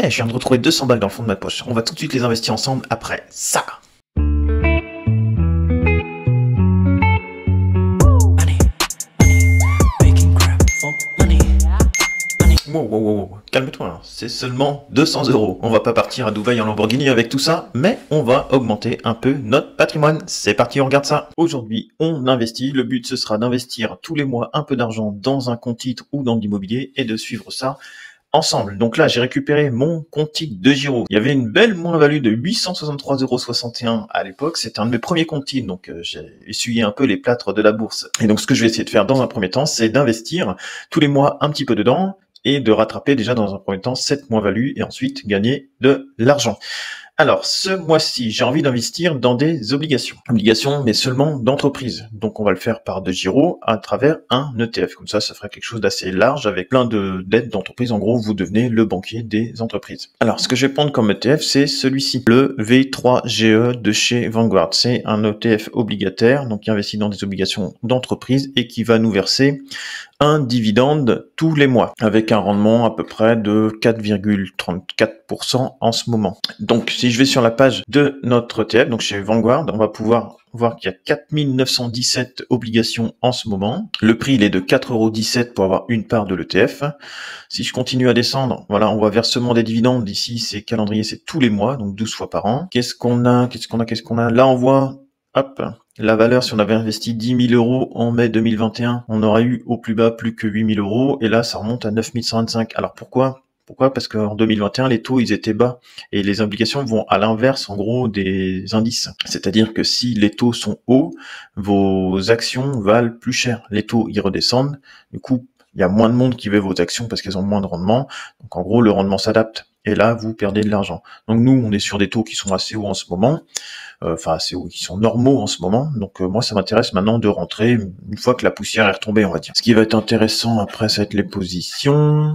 je viens de retrouver 200 balles dans le fond de ma poche. On va tout de suite les investir ensemble après ça. Wow. Calme-toi, hein. C'est seulement 200 €. On va pas partir à Dubaï en Lamborghini avec tout ça, mais on va augmenter un peu notre patrimoine. C'est parti, on regarde ça. Aujourd'hui, on investit. Le but, ce sera d'investir tous les mois un peu d'argent dans un compte titre ou dans l'immobilier et de suivre ça ensemble. Donc là, j'ai récupéré mon compte titre de Giro. Il y avait une belle moins-value de 863,61 € à l'époque. C'était un de mes premiers comptes titres, donc j'ai essuyé un peu les plâtres de la bourse. Et donc, ce que je vais essayer de faire dans un premier temps, c'est d'investir tous les mois un petit peu dedans et de rattraper déjà dans un premier temps cette moins-value et ensuite gagner de l'argent. Alors, ce mois-ci, j'ai envie d'investir dans des obligations. Obligations, mais seulement d'entreprise. Donc, on va le faire par de Giro à travers un ETF. Comme ça ferait quelque chose d'assez large avec plein d'aides d'entreprise. En gros, vous devenez le banquier des entreprises. Alors, ce que je vais prendre comme ETF, c'est celui-ci, le V3GE de chez Vanguard. C'est un ETF obligataire, donc qui investit dans des obligations d'entreprise et qui va nous verser un dividende tous les mois, avec un rendement à peu près de 4,34% en ce moment. Donc, si je vais sur la page de notre ETF, donc chez Vanguard, on va pouvoir voir qu'il y a 4917 obligations en ce moment. Le prix, il est de 4,17 € pour avoir une part de l'ETF. Si je continue à descendre, voilà, on voit versement des dividendes. Ici, c'est calendrier, c'est tous les mois, donc 12 fois par an. Qu'est-ce qu'on a? Là, on voit, hop, la valeur, si on avait investi 10 000 € en mai 2021, on aurait eu au plus bas plus que 8 000 €, et là, ça remonte à 9 125. Alors pourquoi? Parce qu'en 2021, les taux, ils étaient bas, et les obligations vont à l'inverse, en gros, des indices. C'est-à-dire que si les taux sont hauts, vos actions valent plus cher. Les taux, ils redescendent, du coup, il y a moins de monde qui veut vos actions parce qu'elles ont moins de rendement. Donc en gros, le rendement s'adapte. Et là, vous perdez de l'argent. Donc nous, on est sur des taux qui sont assez hauts en ce moment. Assez hauts, qui sont normaux en ce moment. Donc moi, ça m'intéresse maintenant de rentrer une fois que la poussière est retombée, on va dire. Ce qui va être intéressant après, ça va être les positions.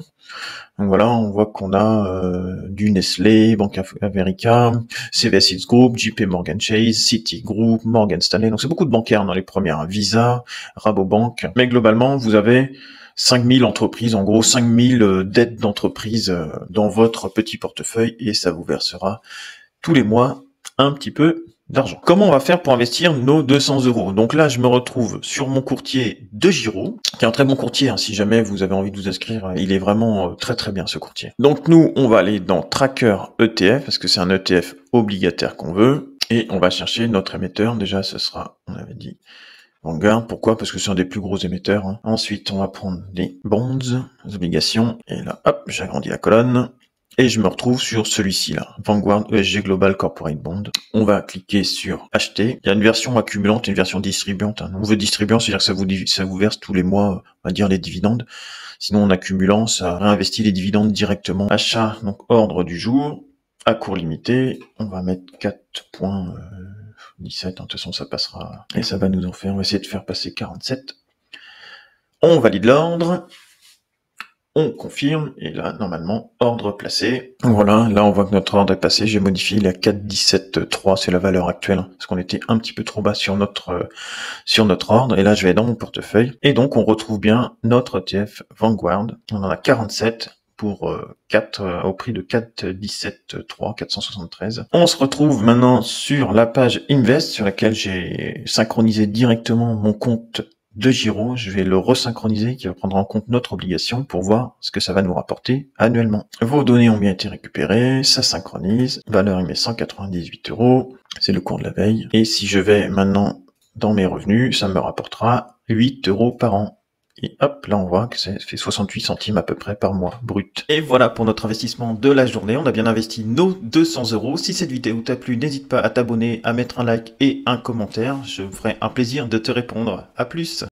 Donc voilà, on voit qu'on a du Nestlé, Bank of America, CVS Group, JP Morgan Chase, Citigroup, Morgan Stanley. Donc c'est beaucoup de bancaires dans les premières. Visa, Rabobank. Mais globalement, vous avez 5000 entreprises, en gros 5000 dettes d'entreprise dans votre petit portefeuille et ça vous versera tous les mois un petit peu d'argent. Comment on va faire pour investir nos 200 €? Donc là, je me retrouve sur mon courtier de Giro, qui est un très bon courtier, hein, si jamais vous avez envie de vous inscrire, il est vraiment très bien ce courtier. Donc nous, on va aller dans Tracker ETF, parce que c'est un ETF obligataire qu'on veut, et on va chercher notre émetteur. Déjà, ce sera, on avait dit, Vanguard. Pourquoi? Parce que c'est un des plus gros émetteurs. Hein. Ensuite, on va prendre les bonds, les obligations, et là, hop, j'agrandis la colonne. Et je me retrouve sur celui-ci là, Vanguard ESG Global Corporate Bond. On va cliquer sur acheter. Il y a une version accumulante et une version distribuante. Hein. On veut distribuant, c'est-à-dire que ça vous verse tous les mois, on va dire, les dividendes. Sinon, en accumulant, ça réinvestit les dividendes directement. Achat, donc ordre du jour, à court limité. On va mettre 4,17. De toute façon, ça passera. Et ça va nous en faire, on va essayer de faire passer 47. On valide l'ordre. On confirme, et là, normalement, ordre placé. Voilà, là, on voit que notre ordre est passé. J'ai modifié, il est à 4,17,3, c'est la valeur actuelle, hein, parce qu'on était un petit peu trop bas sur notre ordre. Et là, je vais dans mon portefeuille. Et donc, on retrouve bien notre ETF Vanguard. On en a 47 pour au prix de 4,17,3, 473. On se retrouve maintenant sur la page Invest, sur laquelle j'ai synchronisé directement mon compte de Giro. Je vais le resynchroniser, qui va prendre en compte notre obligation pour voir ce que ça va nous rapporter annuellement. Vos données ont bien été récupérées, ça synchronise. Valeur, il met 198 €. C'est le cours de la veille. Et si je vais maintenant dans mes revenus, ça me rapportera 8 € par an. Et hop, là on voit que ça fait 68 centimes à peu près par mois, brut. Et voilà pour notre investissement de la journée. On a bien investi nos 200 €. Si cette vidéo t'a plu, n'hésite pas à t'abonner, à mettre un like et un commentaire. Je me ferai un plaisir de te répondre. À plus!